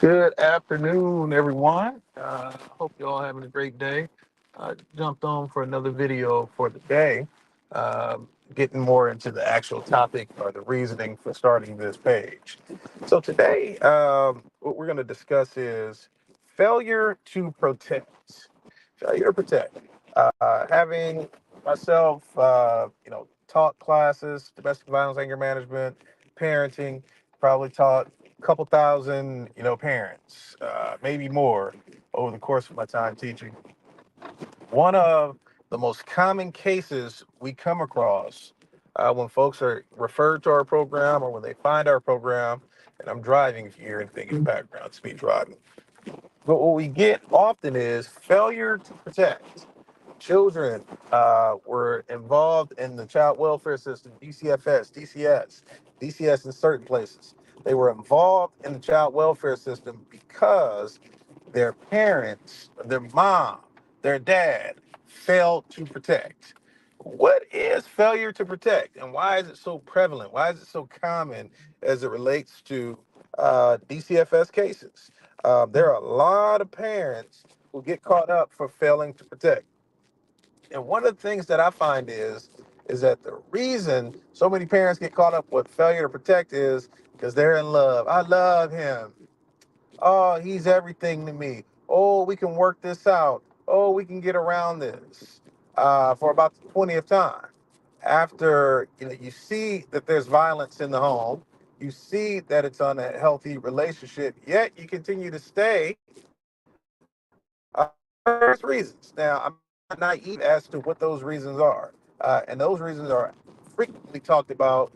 Good afternoon, everyone. Hope you all having a great day. Jumped on for another video for the day, getting more into the actual topic or the reasoning for starting this page. So today, what we're going to discuss is failure to protect. Failure to protect. Having myself, taught classes, domestic violence, anger management, parenting, probably taught couple thousand, parents, maybe more over the course of my time teaching. One of the most common cases we come across when folks are referred to our program or when they find our program, and I'm driving if you hear anything in the background, it's me driving. But what we get often is failure to protect. Children were involved in the child welfare system, DCFS, DCS in certain places. They were involved in the child welfare system because their parents, their mom, their dad failed to protect. What is failure to protect, and why is it so prevalent? Why is it so common as it relates to DCFS cases? There are a lot of parents who get caught up for failing to protect. And one of the things that I find is that the reason so many parents get caught up with failure to protect is because they're in love. I love him. Oh, he's everything to me. Oh, we can work this out. Oh, we can get around this for about the 20th time. After you see that there's violence in the home, you see that it's on a healthy relationship, yet you continue to stay various reasons. Now, I'm not naive as to what those reasons are. And those reasons are frequently talked about,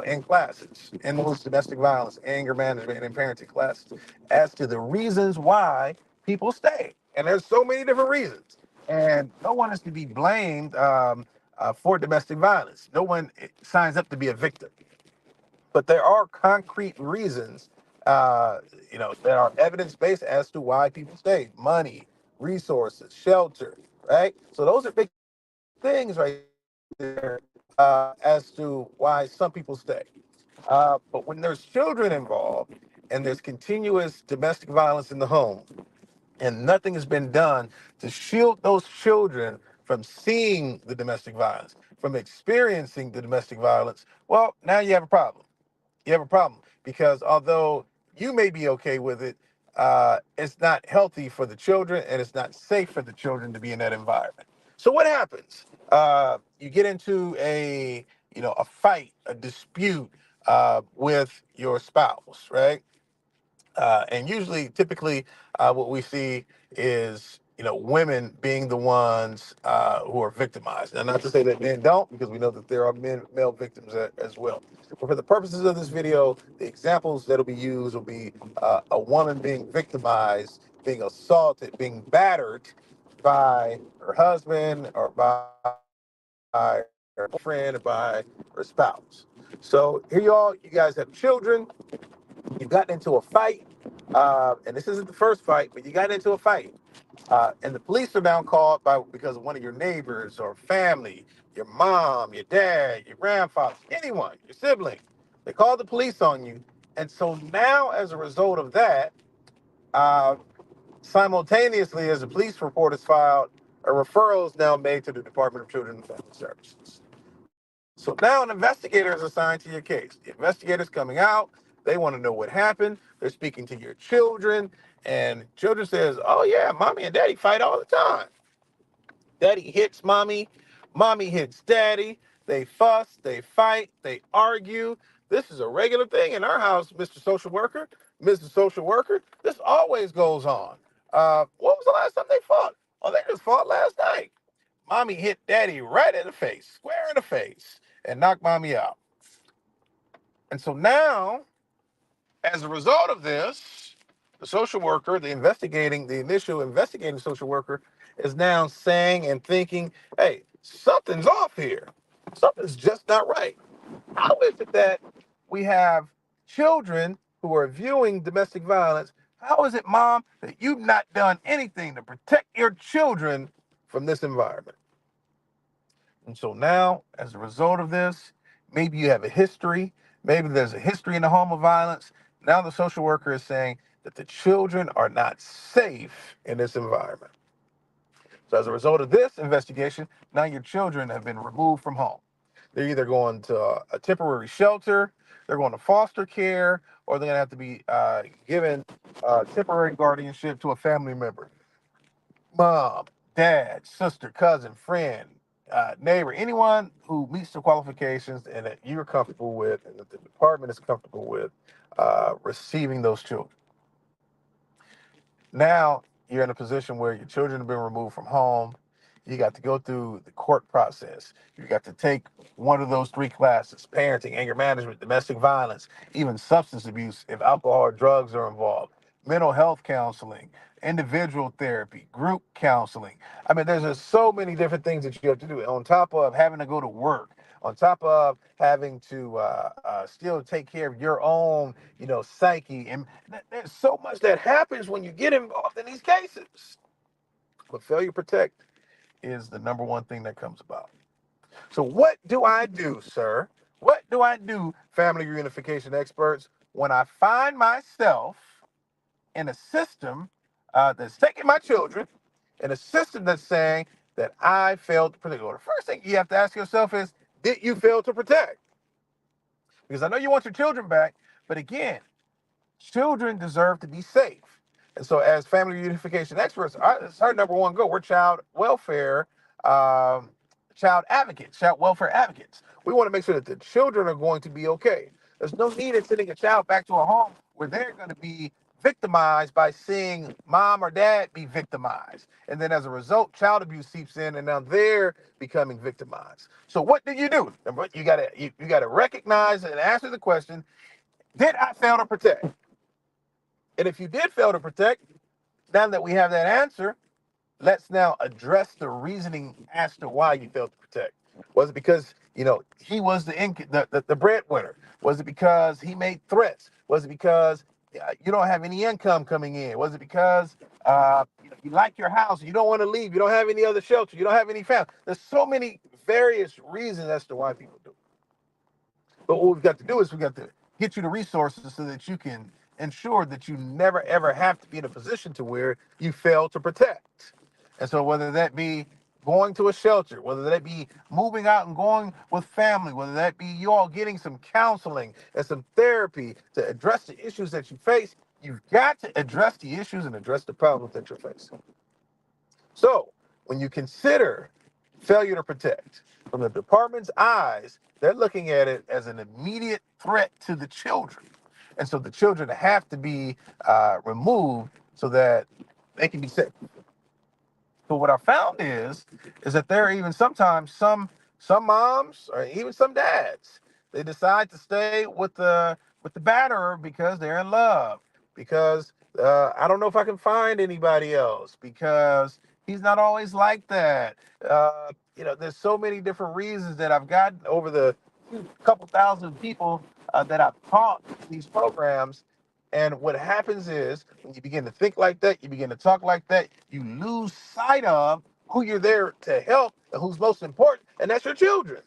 in classes, in those domestic violence, anger management, and parenting classes, as to the reasons why people stay. And there's so many different reasons. And no one is to be blamed for domestic violence. No one signs up to be a victim. But there are concrete reasons, that are evidence based as to why people stay: money, resources, shelter, right? So those are big things right there as to why some people stay. But when there's children involved and there's continuous domestic violence in the home, and nothing has been done to shield those children from seeing the domestic violence, from experiencing the domestic violence, well, now you have a problem. You have a problem because although you may be okay with it, it's not healthy for the children and it's not safe for the children to be in that environment. So what happens? You get into a fight, a dispute with your spouse, right? And usually, typically, what we see is women being the ones who are victimized. And not to say that men don't, because we know that there are male victims as well. But for the purposes of this video, the examples that'll be used will be a woman being victimized, being assaulted, being battered by her husband or by her friend or by her spouse. So here you guys have children. You've gotten into a fight, and this isn't the first fight, but you got into a fight, and the police are now called because of one of your neighbors or family, your mom, your dad, your grandfather, anyone, your sibling. They call the police on you, and so now, as a result of that, uh, simultaneously, as a police report is filed, a referral is now made to the Department of Children and Family Services. So now an investigator is assigned to your case. The investigator's coming out. They want to know what happened. They're speaking to your children, and children says, "Oh yeah, mommy and daddy fight all the time. Daddy hits mommy, mommy hits daddy. They fuss, they fight, they argue. This is a regular thing in our house, Mr. Social Worker, Mrs. Social Worker. This always goes on. What was the last time they fought? Oh, they just fought last night. Mommy hit daddy right in the face, square in the face, and knocked mommy out. And so now, as a result of this, the social worker, the initial investigating social worker, is now saying and thinking, hey, something's off here. Something's just not right. How is it that we have children who are viewing domestic violence? How is it, mom, that you've not done anything to protect your children from this environment? And so now, as a result of this, maybe you have a history, maybe there's a history in the home of violence. Now the social worker is saying that the children are not safe in this environment. So as a result of this investigation, now your children have been removed from home. They're either going to a temporary shelter, they're going to foster care, or they're going to have to be given temporary guardianship to a family member. Mom, dad, sister, cousin, friend, neighbor, anyone who meets the qualifications and that you're comfortable with and that the department is comfortable with receiving those children. Now you're in a position where your children have been removed from home. You got to go through the court process. You got to take one of those three classes: parenting, anger management, domestic violence, even substance abuse if alcohol or drugs are involved, mental health counseling, individual therapy, group counseling. I mean, there's just so many different things that you have to do on top of having to go to work, on top of having to still take care of your own, psyche. And there's so much that happens when you get involved in these cases. But failure to protect is the number one thing that comes about. So what do I do, sir? What do I do, family reunification experts, when I find myself in a system that's taking my children, in a system that's saying that I failed to protect? Well, the first thing you have to ask yourself is, did you fail to protect? Because I know you want your children back, but again, children deserve to be safe. And so, as family reunification experts, it's our number one goal. We're um, child welfare advocates. We want to make sure that the children are going to be okay. There's no need in sending a child back to a home where they're going to be victimized by seeing mom or dad be victimized. And then as a result, child abuse seeps in and now they're becoming victimized. So what do? You gotta recognize and answer the question, did I fail to protect? And if you did fail to protect, now that we have that answer, let's now address the reasoning as to why you failed to protect. Was it because he was the breadwinner? Was it because he made threats? Was it because you don't have any income coming in? Was it because you like your house, you don't want to leave, you don't have any other shelter, you don't have any family? There's so many various reasons as to why people do it. But what we've got to do is we've got to get you the resources so that you can ensure that you never ever have to be in a position to where you fail to protect. And so whether that be going to a shelter, whether that be moving out and going with family, whether that be you all getting some counseling and some therapy to address the issues that you face, you've got to address the issues and address the problems that you're facing. So when you consider failure to protect, from the department's eyes, they're looking at it as an immediate threat to the children. And so the children have to be removed so that they can be safe. But what I found is that there are even sometimes some moms or even some dads, they decide to stay with the batterer because they're in love, because I don't know if I can find anybody else, because he's not always like that. There's so many different reasons that I've gotten over the couple thousand people that I've taught these programs. And what happens is when you begin to think like that, you begin to talk like that, you lose sight of who you're there to help and who's most important, and that's your children.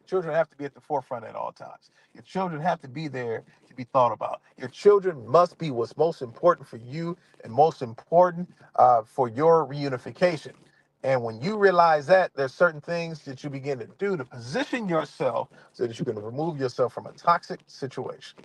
Children have to be at the forefront at all times. Your children have to be there to be thought about. Your children must be what's most important for you and most important for your reunification. And when you realize that, there's certain things that you begin to do to position yourself so that you can remove yourself from a toxic situation.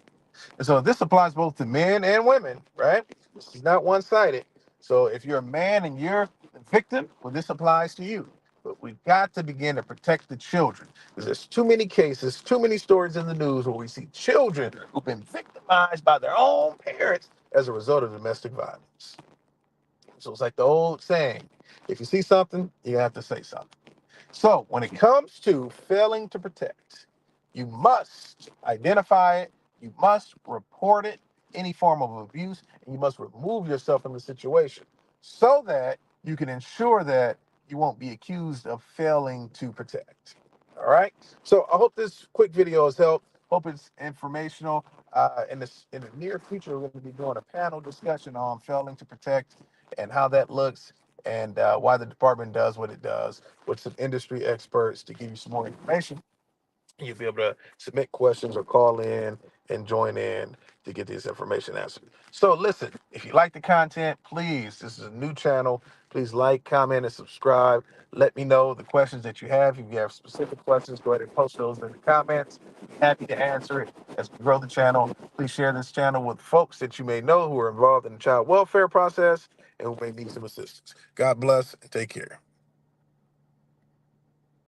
And so this applies both to men and women, right? This is not one-sided. So if you're a man and you're the victim, well, this applies to you. But we've got to begin to protect the children, because there's too many cases, too many stories in the news where we see children who've been victimized by their own parents as a result of domestic violence. So it's like the old saying, if you see something, you have to say something. So when it comes to failing to protect, you must identify it, you must report it, any form of abuse, and you must remove yourself from the situation so that you can ensure that you won't be accused of failing to protect. All right. So I hope this quick video has helped. Hope it's informational. In the near future, we're going to be doing a panel discussion on failing to protect and how that looks, and why the department does what it does, with some industry experts to give you some more information. You'll be able to submit questions or call in and join in to get this information answered. So listen, if you like the content, please, this is a new channel. Please like, comment, and subscribe. Let me know the questions that you have. If you have specific questions, go ahead and post those in the comments. Happy to answer it as we grow the channel. Please share this channel with folks that you may know who are involved in the child welfare process and who may need some assistance. God bless and take care.